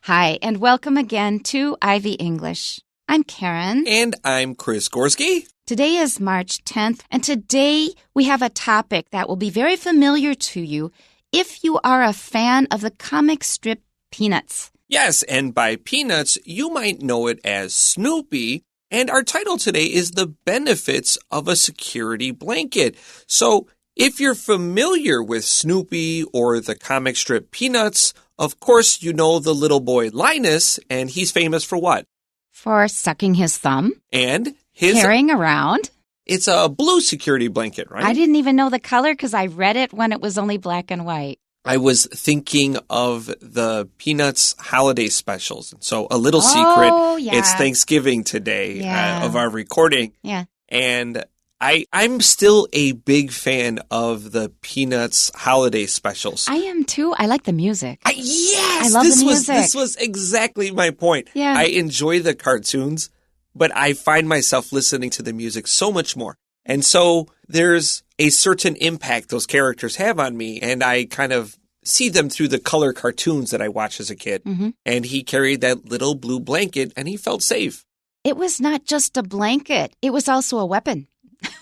Hi, and welcome again to Ivy English. I'm Karen. And I'm Chris Gorski. Today is March 10th, and today we have a topic that will be very familiar to you if you are a fan of the comic strip Peanuts. Yes, and by Peanuts, you might know it as Snoopy. And our title today is The Benefits of a Security Blanket. So if you're familiar with Snoopy or the comic strip Peanuts, of course you know the little boy Linus, and he's famous for what? For sucking his thumb. And his... carrying around. It's a blue security blanket, right? I didn't even know the color because I read it when it was only black and white. I was thinking of the Peanuts holiday specials. So a little secret, it's Thanksgiving today of our recording. Yeah. And I'm still a big fan of the Peanuts holiday specials. I am too. I like the music. Yes! I love the music. This was exactly my point. Yeah. I enjoy the cartoons, but I find myself listening to the music so much more. And so there's a certain impact those characters have on me, and I kind of see them through the color cartoons that I watched as a kid. Mm-hmm. And he carried that little blue blanket, and he felt safe. It was not just a blanket. It was also a weapon.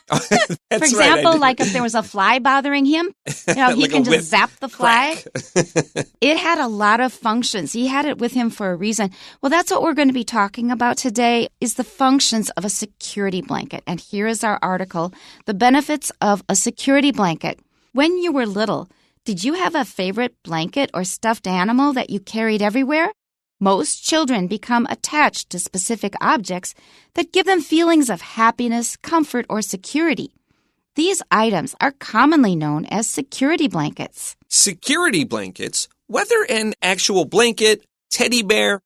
For example, like if there was a fly bothering him, he like can just zap the fly. It had a lot of functions. He had it with him for a reason. Well, that's what we're going to be talking about today is the functions of a security blanket. And here is our article, The Benefits of a Security Blanket. When you were little, did you have a favorite blanket or stuffed animal that you carried everywhere? Most children become attached to specific objects that give them feelings of happiness, comfort, or security. These items are commonly known as security blankets. Security blankets, whether an actual blanket, teddy bear,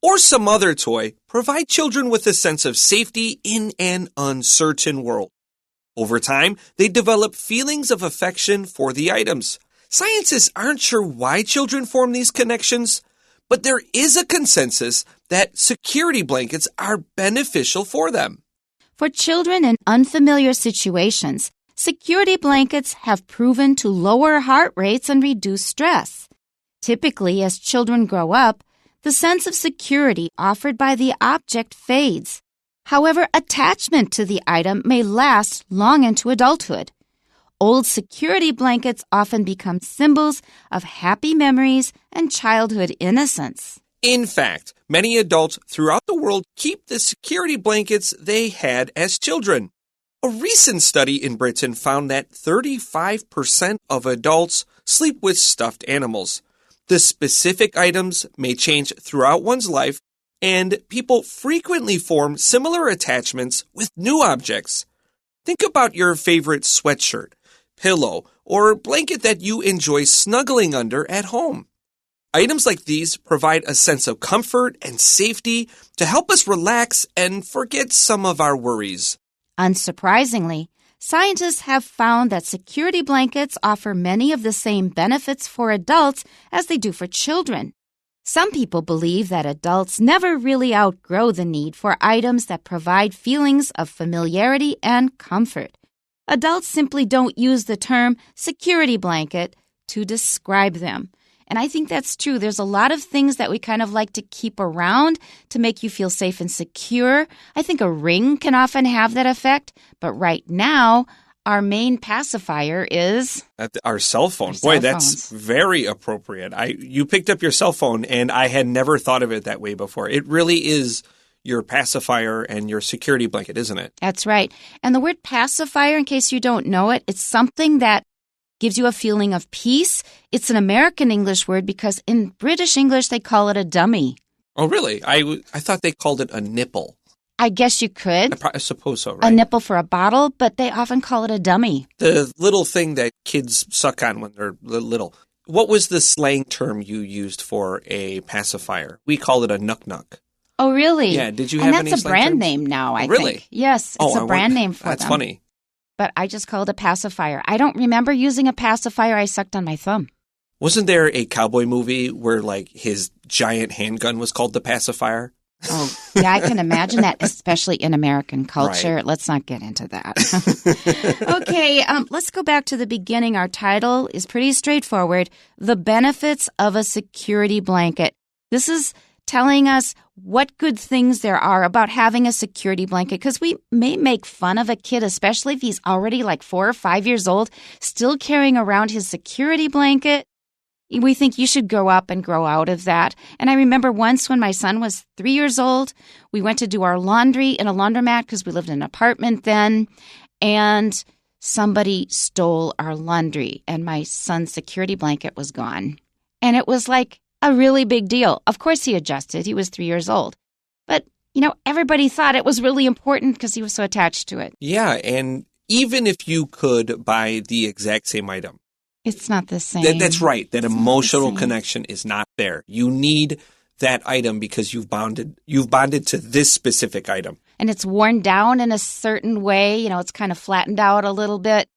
or some other toy, provide children with a sense of safety in an uncertain world. Over time, they develop feelings of affection for the items. Scientists aren't sure why children form these connections, but there is a consensus that security blankets are beneficial for them. For children in unfamiliar situations, security blankets have proven to lower heart rates and reduce stress. Typically, as children grow up, the sense of security offered by the object fades. However, attachment to the item may last long into adulthood. Old security blankets often become symbols of happy memories and childhood innocence. In fact, many adults throughout the world keep the security blankets they had as children. A recent study in Britain found that 35% of adults sleep with stuffed animals. The specific items may change throughout one's life, and people frequently form similar attachments with new objects. Think about your favorite sweatshirt, pillow, or blanket that you enjoy snuggling under at home. Items like these provide a sense of comfort and safety to help us relax and forget some of our worries. Unsurprisingly, scientists have found that security blankets offer many of the same benefits for adults as they do for children. Some people believe that adults never really outgrow the need for items that provide feelings of familiarity and comfort. Adults simply don't use the term security blanket to describe them. And I think that's true. There's a lot of things that we kind of like to keep around to make you feel safe and secure. I think a ring can often have that effect. But right now, our main pacifier is... our cell phone. Boy, that's very appropriate. You picked up your cell phone, and I had never thought of it that way before. It really is your pacifier and your security blanket, isn't it? That's right. And the word pacifier, in case you don't know it, it's something that gives you a feeling of peace. It's an American English word because in British English, they call it a dummy. Oh, really? I thought they called it a nipple. I guess you could. I suppose so, right? A nipple for a bottle, but they often call it a dummy. The little thing that kids suck on when they're little. What was the slang term you used for a pacifier? We call it a nuck-nuck. Oh, really? Yeah, did you have any slang terms? And that's a brand name now, I think. Really? Yes, it's a brand name for them. That's funny. But I just call it a pacifier. I don't remember using a pacifier. I sucked on my thumb. Wasn't there a cowboy movie where, like, his giant handgun was called the pacifier? Oh, yeah, I can imagine that, especially in American culture. Right. Let's not get into that. Okay, let's go back to the beginning. Our title is pretty straightforward. The Benefits of a Security Blanket. This is telling us what good things there are about having a security blanket, because we may make fun of a kid, especially if he's already like 4 or 5 years old, still carrying around his security blanket. We think you should grow up and grow out of that. And I remember once when my son was 3 years old, we went to do our laundry in a laundromat because we lived in an apartment then, and somebody stole our laundry and my son's security blanket was gone. And it was like a really big deal. Of course he adjusted. He was 3 years old. But, everybody thought it was really important because he was so attached to it. Yeah, and even if you could buy the exact same item, it's not the same. That's right. That emotional connection is not there. You need that item because you've bonded to this specific item. And it's worn down in a certain way. It's kind of flattened out a little bit.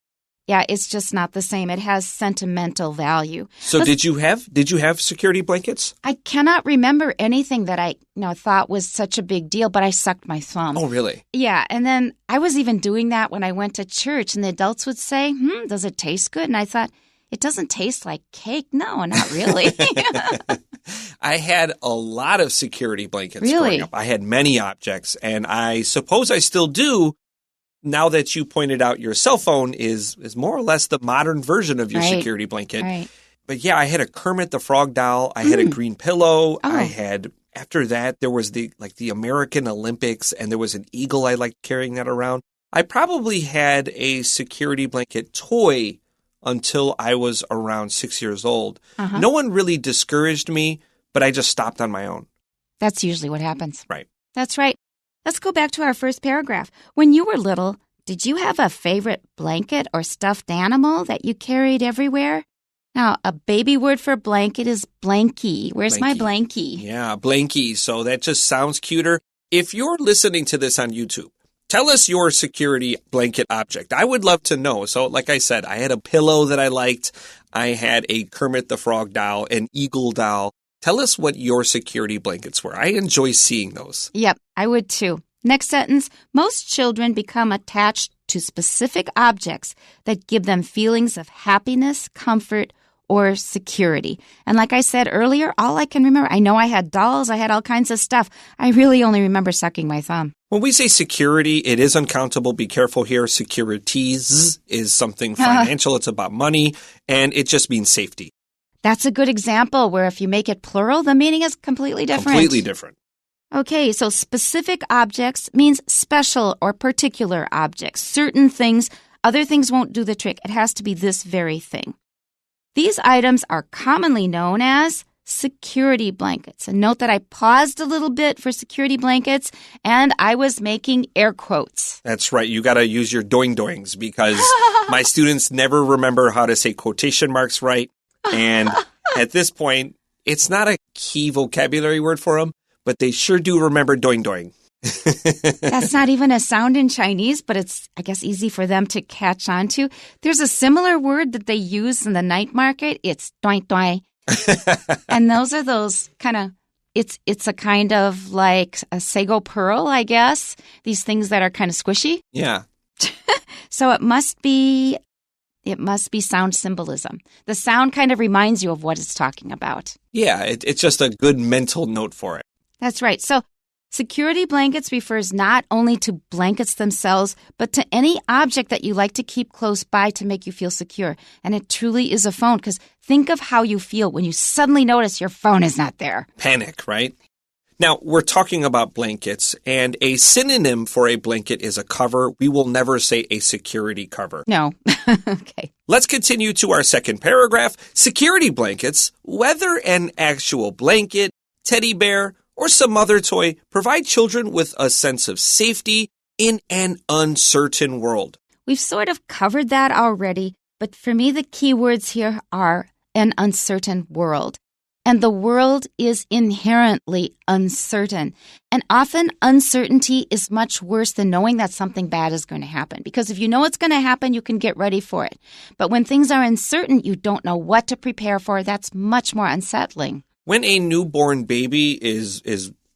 Yeah, it's just not the same. It has sentimental value. So did you have security blankets? I cannot remember anything that I thought was such a big deal, but I sucked my thumb. Oh, really? Yeah, and then I was even doing that when I went to church, and the adults would say, does it taste good? And I thought, it doesn't taste like cake. No, not really. I had a lot of security blankets really? Growing up. I had many objects, and I suppose I still do. Now that you pointed out your cell phone is more or less the modern version of your security blanket. Right. But yeah, I had a Kermit the Frog doll. I had a green pillow. Oh. I had, after that, there was the American Olympics, and there was an eagle. I liked carrying that around. I probably had a security blanket toy until I was around 6 years old. Uh-huh. No one really discouraged me, but I just stopped on my own. That's usually what happens. Right. That's right. Let's go back to our first paragraph. When you were little, did you have a favorite blanket or stuffed animal that you carried everywhere? Now, a baby word for blanket is blankie. Where's my blankie? Yeah, blankie. So that just sounds cuter. If you're listening to this on YouTube, tell us your security blanket object. I would love to know. So like I said, I had a pillow that I liked. I had a Kermit the Frog doll, an eagle doll. Tell us what your security blankets were. I enjoy seeing those. Yep, I would too. Next sentence, most children become attached to specific objects that give them feelings of happiness, comfort, or security. And like I said earlier, all I can remember, I know I had dolls, I had all kinds of stuff. I really only remember sucking my thumb. When we say security, it is uncountable. Be careful here. Securities is something financial. It's about money, and it just means safety. That's a good example where if you make it plural, the meaning is completely different. Completely different. Okay, so specific objects means special or particular objects. Certain things, other things won't do the trick. It has to be this very thing. These items are commonly known as security blankets. And note that I paused a little bit for security blankets, and I was making air quotes. That's right. You got to use your doing-doings because my students never remember how to say quotation marks right. And at this point, it's not a key vocabulary word for them, but they sure do remember doing-doing. That's not even a sound in Chinese, but it's, I guess, easy for them to catch on to. There's a similar word that they use in the night market. It's doing-doing. And those kind of, it's a kind of like a sago pearl, I guess. These things that are kind of squishy. Yeah. So it must be sound symbolism. The sound kind of reminds you of what it's talking about. Yeah, it's just a good mental note for it. That's right. So security blankets refers not only to blankets themselves, but to any object that you like to keep close by to make you feel secure. And it truly is a phone, because think of how you feel when you suddenly notice your phone is not there. Panic, right? Now, we're talking about blankets, and a synonym for a blanket is a cover. We will never say a security cover. No. Okay. Let's continue to our second paragraph. Security blankets, whether an actual blanket, teddy bear, or some other toy, provide children with a sense of safety in an uncertain world. We've sort of covered that already, but for me, the key words here are an uncertain world. And the world is inherently uncertain. And often uncertainty is much worse than knowing that something bad is going to happen. Because if you know it's going to happen, you can get ready for it. But when things are uncertain, you don't know what to prepare for. That's much more unsettling. When a newborn baby is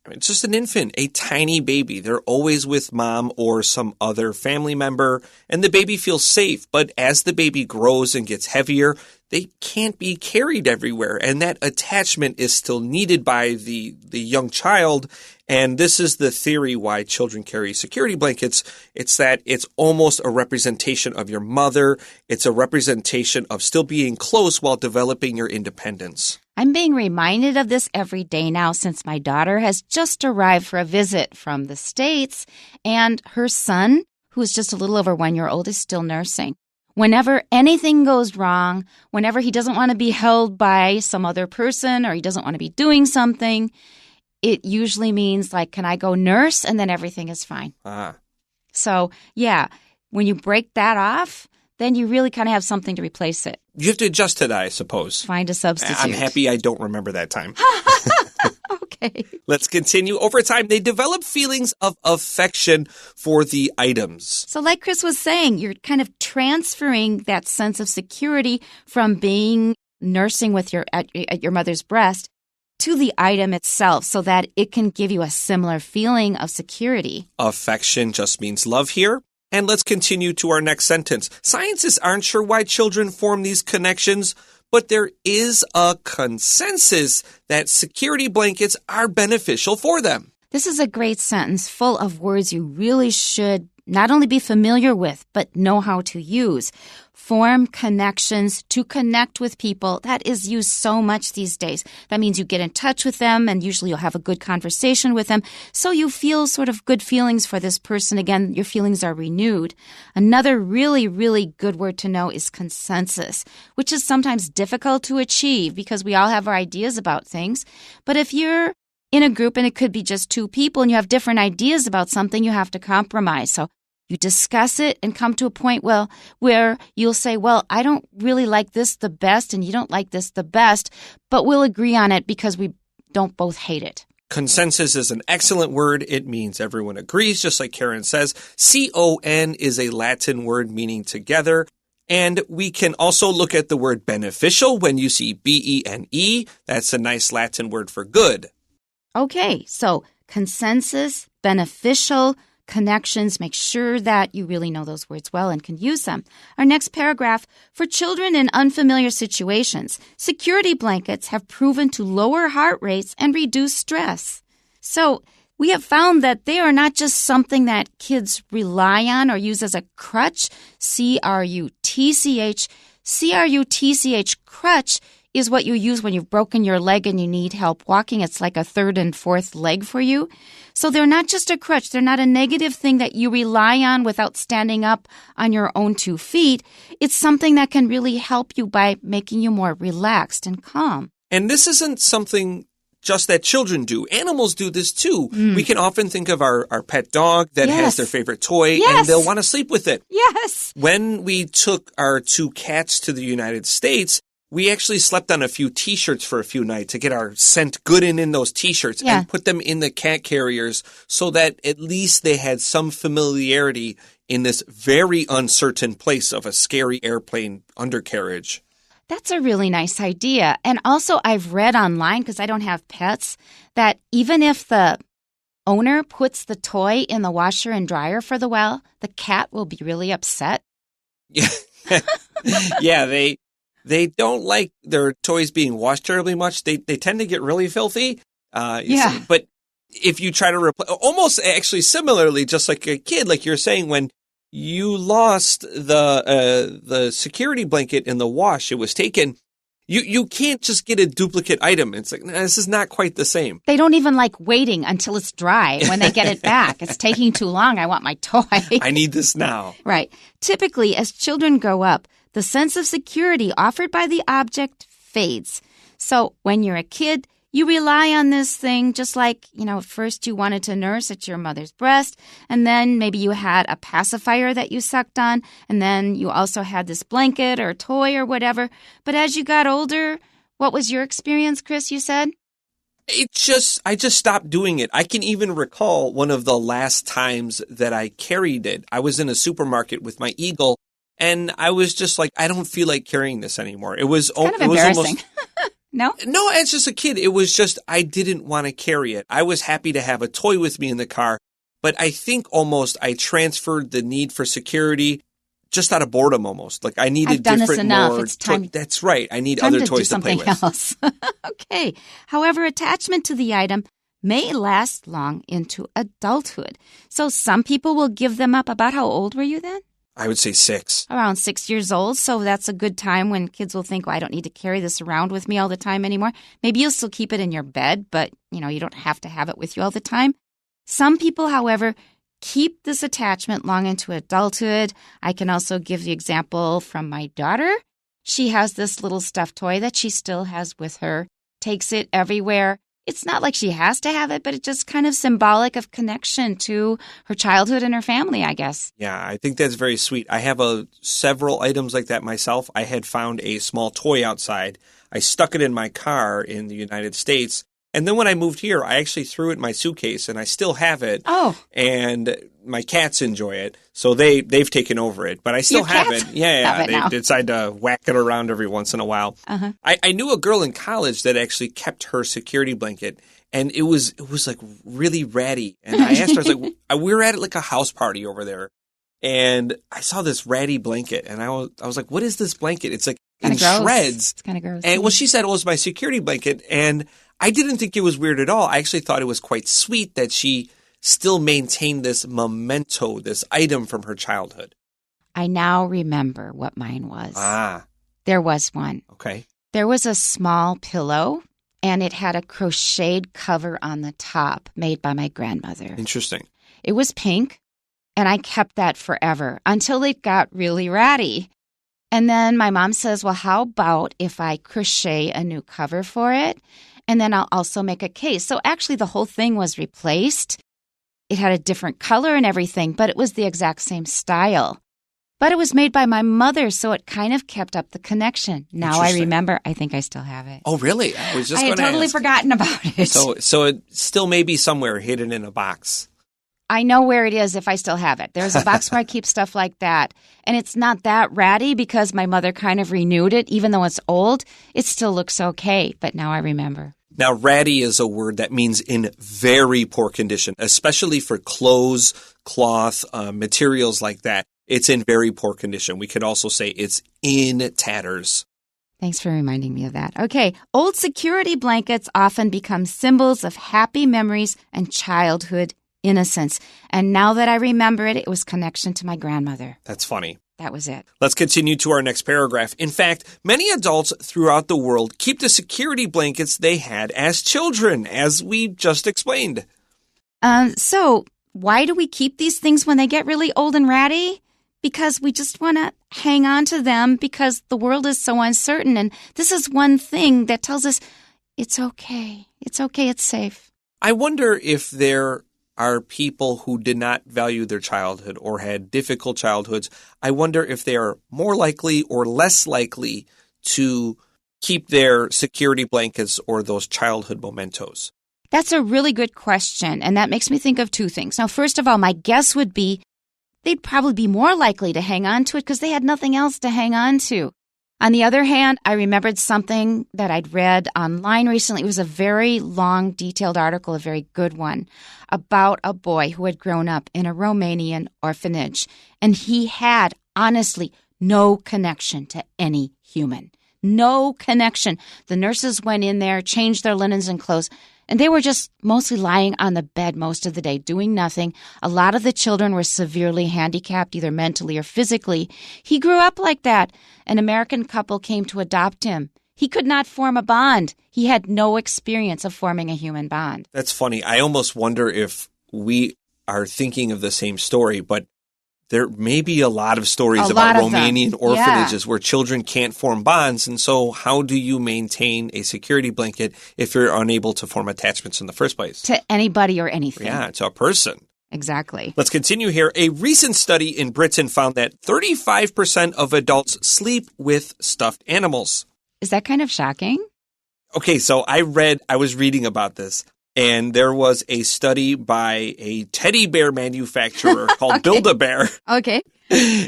It's just an infant, a tiny baby. They're always with mom or some other family member, and the baby feels safe. But as the baby grows and gets heavier, they can't be carried everywhere, and that attachment is still needed by the young child. And this is the theory why children carry security blankets. It's that it's almost a representation of your mother. It's a representation of still being close while developing your independence. I'm being reminded of this every day now since my daughter has just arrived for a visit from the States, and her son, who is just a little over 1 year old, is still nursing. Whenever anything goes wrong, whenever he doesn't want to be held by some other person or he doesn't want to be doing something, it usually means like, can I go nurse? And then everything is fine. So, yeah, when you break that off, then you really kind of have something to replace it. You have to adjust to that, I suppose. Find a substitute. I'm happy I don't remember that time. Okay. Let's continue. Over time, they develop feelings of affection for the items. So like Chris was saying, you're kind of transferring that sense of security from being nursing with at your mother's breast to the item itself so that it can give you a similar feeling of security. Affection just means love here. And let's continue to our next sentence. Scientists aren't sure why children form these connections, but there is a consensus that security blankets are beneficial for them. This is a great sentence full of words you really should not only be familiar with, but know how to use. Form connections to connect with people. That is used so much these days. That means you get in touch with them and usually you'll have a good conversation with them. So you feel sort of good feelings for this person. Again, your feelings are renewed. Another really, really good word to know is consensus, which is sometimes difficult to achieve because we all have our ideas about things. But if you're in a group and it could be just two people and you have different ideas about something, you have to compromise. So you discuss it and come to a point where you'll say, well, I don't really like this the best and you don't like this the best, but we'll agree on it because we don't both hate it. Consensus is an excellent word. It means everyone agrees, just like Karen says. C-O-N is a Latin word meaning together. And we can also look at the word beneficial when you see B-E-N-E. That's a nice Latin word for good. Okay, so consensus, beneficial, connections. Make sure that you really know those words well and can use them. Our next paragraph, for children in unfamiliar situations, security blankets have proven to lower heart rates and reduce stress. So we have found that they are not just something that kids rely on or use as a crutch, C-R-U-T-C-H. C-R-U-T-C-H, crutch, is what you use when you've broken your leg and you need help walking. It's like a third and fourth leg for you. So they're not just a crutch. They're not a negative thing that you rely on without standing up on your own 2 feet. It's something that can really help you by making you more relaxed and calm. And this isn't something just that children do. Animals do this too. We can often think of our pet dog that has their favorite toy and they'll want to sleep with it. Yes. When we took our 2 cats to the United States, we actually slept on a few T-shirts for a few nights to get our scent good in those T-shirts and put them in the cat carriers so that at least they had some familiarity in this very uncertain place of a scary airplane undercarriage. That's a really nice idea. And also I've read online, because I don't have pets, that even if the owner puts the toy in the washer and dryer for the while, the cat will be really upset. Yeah, yeah, They don't like their toys being washed terribly much. They tend to get really filthy. But if you try to replace, almost actually similarly, just like a kid, like you're saying, when you lost the security blanket in the wash, it was taken. You can't just get a duplicate item. It's like, this is not quite the same. They don't even like waiting until it's dry when they get it back. It's taking too long. I want my toy. I need this now. Right. Typically, as children grow up, the sense of security offered by the object fades. So when you're a kid, you rely on this thing just like, at first you wanted to nurse at your mother's breast, and then maybe you had a pacifier that you sucked on, and then you also had this blanket or toy or whatever. But as you got older, what was your experience, Chris, you said? I just stopped doing it. I can even recall one of the last times that I carried it. I was in a supermarket with my Eagle, and I was just like, I don't feel like carrying this anymore. It was kind of embarrassing. No? No, as just a kid, it was just I didn't want to carry it. I was happy to have a toy with me in the car, but I think almost I transferred the need for security just out of boredom almost. Like I needed I've done different this enough. more It's time. That's right. I need Time other to toys do to play something with. else. Okay. However, attachment to the item may last long into adulthood. So some people will give them up. About how old were you then? I would say 6. Around 6 years old. So that's a good time when kids will think, well, I don't need to carry this around with me all the time anymore. Maybe you'll still keep it in your bed, but you don't have to have it with you all the time. Some people, however, keep this attachment long into adulthood. I can also give the example from my daughter. She has this little stuffed toy that she still has with her, takes it everywhere. It's not like she has to have it, but it's just kind of symbolic of connection to her childhood and her family, I guess. Yeah, I think that's very sweet. I have several items like that myself. I had found a small toy outside. I stuck it in my car in the United States. And then when I moved here, I actually threw it in my suitcase, and I still have it. Oh. And my cats enjoy it, so they've taken over it. But I still have it. Yeah. They decide to whack it around every once in a while. Uh-huh. I knew a girl in college that actually kept her security blanket, and it was like really ratty. And I asked her, I was like, we were at like a house party over there, and I saw this ratty blanket, and I was like, what is this blanket? It's like in shreds. It's kind of gross. And well, she said, it's my security blanket, and I didn't think it was weird at all. I actually thought it was quite sweet that she still maintained this memento, this item from her childhood. I now remember what mine was. Ah. There was one. Okay. There was a small pillow, and it had a crocheted cover on the top made by my grandmother. Interesting. It was pink, and I kept that forever until it got really ratty. And then my mom says, well, how about if I crochet a new cover for it? And then I'll also make a case. So actually the whole thing was replaced. It had a different color and everything, but it was the exact same style. But it was made by my mother, so it kind of kept up the connection. Now I remember. I think I still have it. Oh, really? I was just I had totally forgotten about it. So it still may be somewhere hidden in a box. I know where it is if I still have it. There's a box where I keep stuff like that. And it's not that ratty because my mother kind of renewed it. Even though it's old, it still looks okay. But now I remember. Now, ratty is a word that means in very poor condition, especially for clothes, cloth, materials like that. It's in very poor condition. We could also say it's in tatters. Thanks for reminding me of that. Okay, old security blankets often become symbols of happy memories and childhood innocence. And now that I remember it, it was connection to my grandmother. That's funny. That was it. Let's continue to our next paragraph. In fact, many adults throughout the world keep the security blankets they had as children, as we just explained. So why do we keep these things when they get really old and ratty? Because we just want to hang on to them because the world is so uncertain. And this is one thing that tells us it's okay. It's okay. It's safe. I wonder if there are people who did not value their childhood or had difficult childhoods. I wonder if they are more likely or less likely to keep their security blankets or those childhood mementos. That's a really good question. And that makes me think of two things. Now, first of all, my guess would be they'd probably be more likely to hang on to it because they had nothing else to hang on to. On the other hand, I remembered something that I'd read online recently. It was a very long, detailed article, a very good one, about a boy who had grown up in a Romanian orphanage. And he had, honestly, no connection to any human. No connection. The nurses went in there, changed their linens and clothes, and they were just mostly lying on the bed most of the day, doing nothing. A lot of the children were severely handicapped, either mentally or physically. He grew up like that. An American couple came to adopt him. He could not form a bond. He had no experience of forming a human bond. That's funny. I almost wonder if we are thinking of the same story, but there may be a lot of stories about Romanian orphanages where children can't form bonds. And so how do you maintain a security blanket if you're unable to form attachments in the first place? To anybody or anything. Yeah, to a person. Exactly. Let's continue here. A recent study in Britain found that 35% of adults sleep with stuffed animals. Is that kind of shocking? Okay, so I was reading about this. And there was a study by a teddy bear manufacturer called Build-A-Bear. Okay.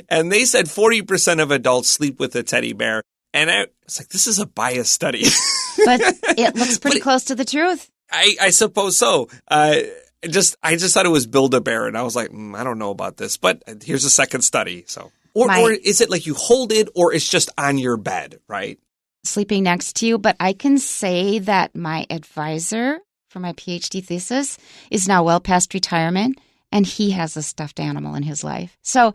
And they said 40% of adults sleep with a teddy bear. And I was like, this is a biased study. But it looks pretty close to the truth. I suppose so. I just thought it was Build-A-Bear, and I was like, I don't know about this. But here's a second study. So, or is it like you hold it, or it's just on your bed, right? Sleeping next to you. But I can say that my advisor for my PhD thesis is now well past retirement, and he has a stuffed animal in his life. So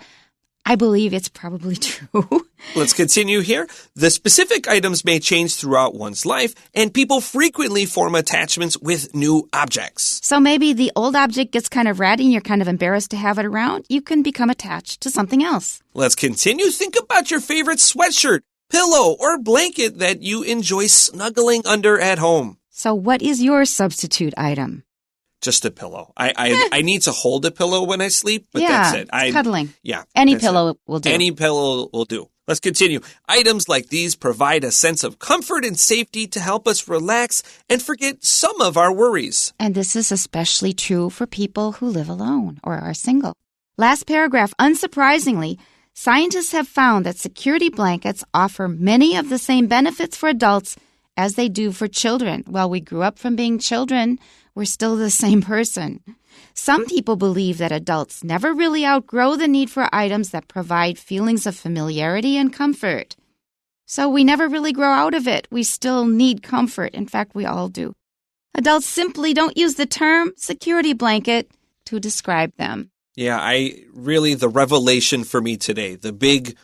I believe it's probably true. Let's continue here. The specific items may change throughout one's life, and people frequently form attachments with new objects. So maybe the old object gets kind of ratty and you're kind of embarrassed to have it around. You can become attached to something else. Let's continue. Think about your favorite sweatshirt, pillow, or blanket that you enjoy snuggling under at home. So what is your substitute item? Just a pillow. I need to hold a pillow when I sleep, but that's it. Cuddling. Yeah. Any pillow will do. Any pillow will do. Let's continue. Items like these provide a sense of comfort and safety to help us relax and forget some of our worries. And this is especially true for people who live alone or are single. Last paragraph. Unsurprisingly, scientists have found that security blankets offer many of the same benefits for adults as they do for children. Well, we grew up from being children. We're still the same person. Some people believe that adults never really outgrow the need for items that provide feelings of familiarity and comfort. So we never really grow out of it. We still need comfort. In fact, we all do. Adults simply don't use the term security blanket to describe them. Yeah, the revelation for me today, the big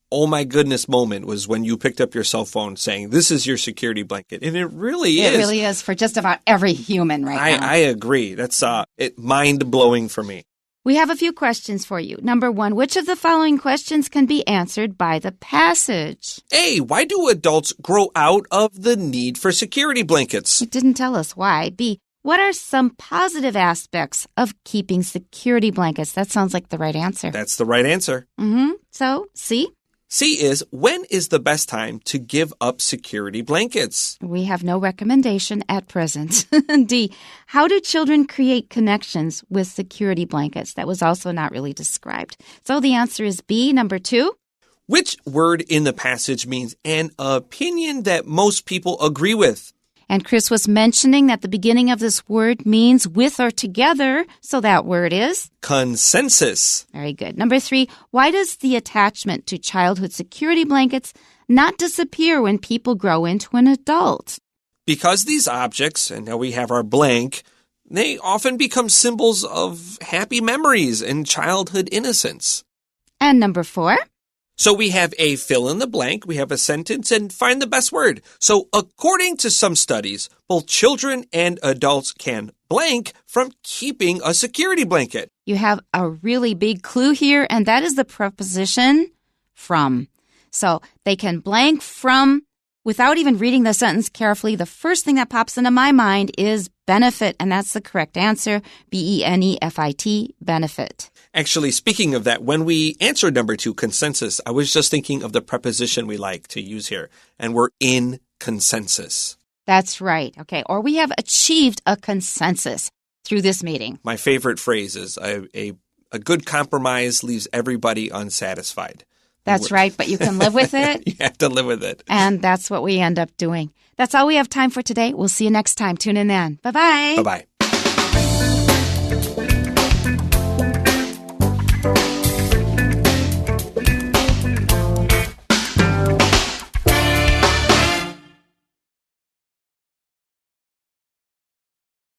oh my goodness moment was when you picked up your cell phone saying, this is your security blanket. And it really is. It really is for just about every human now. I agree. That's mind-blowing for me. We have a few questions for you. Number 1, which of the following questions can be answered by the passage? A, why do adults grow out of the need for security blankets? It didn't tell us why. B, what are some positive aspects of keeping security blankets? That sounds like the right answer. That's the right answer. So, C? C is, when is the best time to give up security blankets? We have no recommendation at present. D, how do children create connections with security blankets? That was also not really described. So the answer is B, number 2. Which word in the passage means an opinion that most people agree with? And Chris was mentioning that the beginning of this word means with or together, so that word is? Consensus. Very good. Number 3, why does the attachment to childhood security blankets not disappear when people grow into an adult? Because these objects, and now we have our blank, they often become symbols of happy memories and childhood innocence. And number 4? So we have a fill in the blank, we have a sentence, and find the best word. So according to some studies, both children and adults can blank from keeping a security blanket. You have a really big clue here, and that is the preposition from. So they can blank from without even reading the sentence carefully. The first thing that pops into my mind is benefit, and that's the correct answer, B-E-N-E-F-I-T, benefit. Actually, speaking of that, when we answered number 2, consensus, I was just thinking of the preposition we like to use here, and we're in consensus. That's right. Okay. Or we have achieved a consensus through this meeting. My favorite phrase is a good compromise leaves everybody unsatisfied. That's right, but you can live with it. You have to live with it. And that's what we end up doing. That's all we have time for today. We'll see you next time. Tune in then. Bye-bye. Bye-bye.